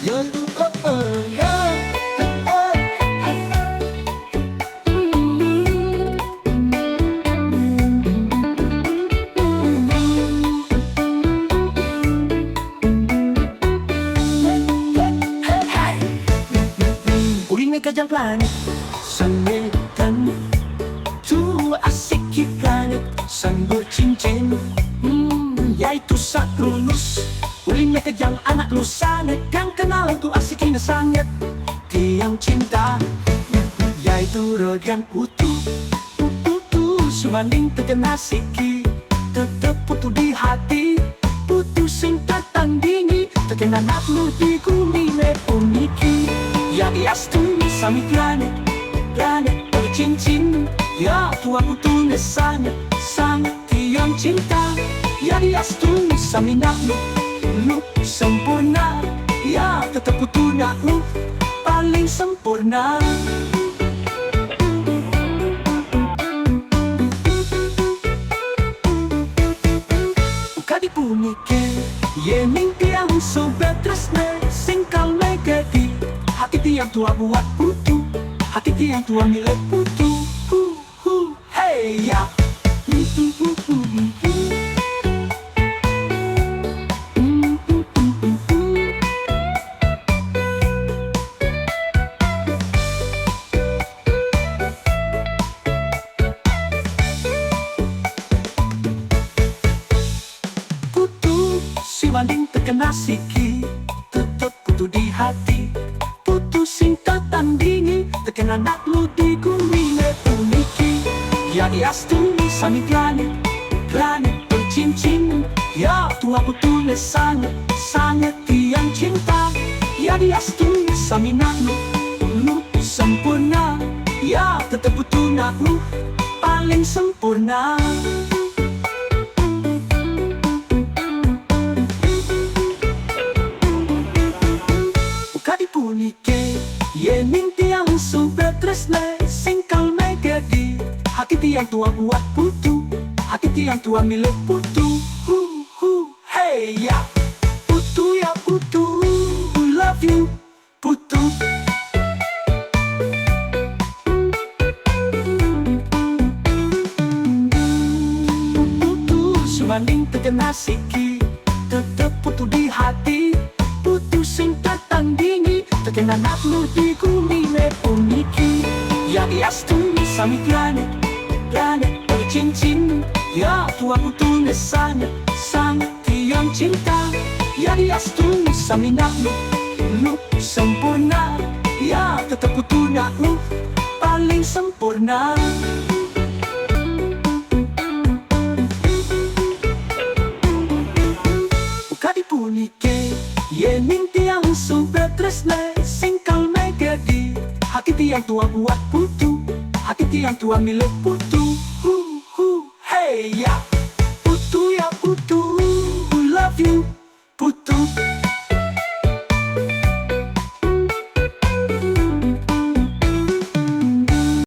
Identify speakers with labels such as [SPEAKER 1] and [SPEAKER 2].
[SPEAKER 1] Yo, yo, uring na kajang planet Sangatan Tu asik planet Sang bercincin Yaitu sak lulus uring na kajang anak lusa Nekang kenal tu asik na sangat Tiang cinta Yaitu regan putu Putu Sumanding terkena siki Tetep putu di hati Putu sing tatandingi Terkena nak lu di kumi me uniki Ya iastu sami planet Planet bercincin Ya tua putu nesanya Sangat tiang cinta Ya iastu sami nak lu sempurna Ya tetap putu nak lu paling sempurna Kadi punike Ye mimpi yang sobat tresne Singkal megadi Hati tiang tua buat putu Hati tiang tua milik putu Hey ya Sibanding terkena siki Tetep putu di hati Putu sing tatandingi Terkena nak lu di gumi ne uniki Ya iastu sami planet Planet bercincin Ya tua putu ne sangat Sangat tiang cinta Ya iastu sami nak lu sempurna Ya tetep putu nak lu paling sempurna Punike Ye minti yang super tresne Singkal megadi Hati tiang tua buat putu Hati tiang tua milik putu Hey ya Putu ya putu We love you Putu Putu Sumanding terkena siki Tetep putu di hati Putu sing tatandingi Terkena nak lu di gumi me uniki Ya iastu sami planet Planet bercincin Ya tua putu nesanya Sangat tiang cinta Ya iastu sami nak lu sempurna Ya tetap putu nak lu paling sempurna Kadi punike Ye minti yang super tresne Singkal megadi Hati tiang tua buat putu Hati tiang tua milik putu Hey ya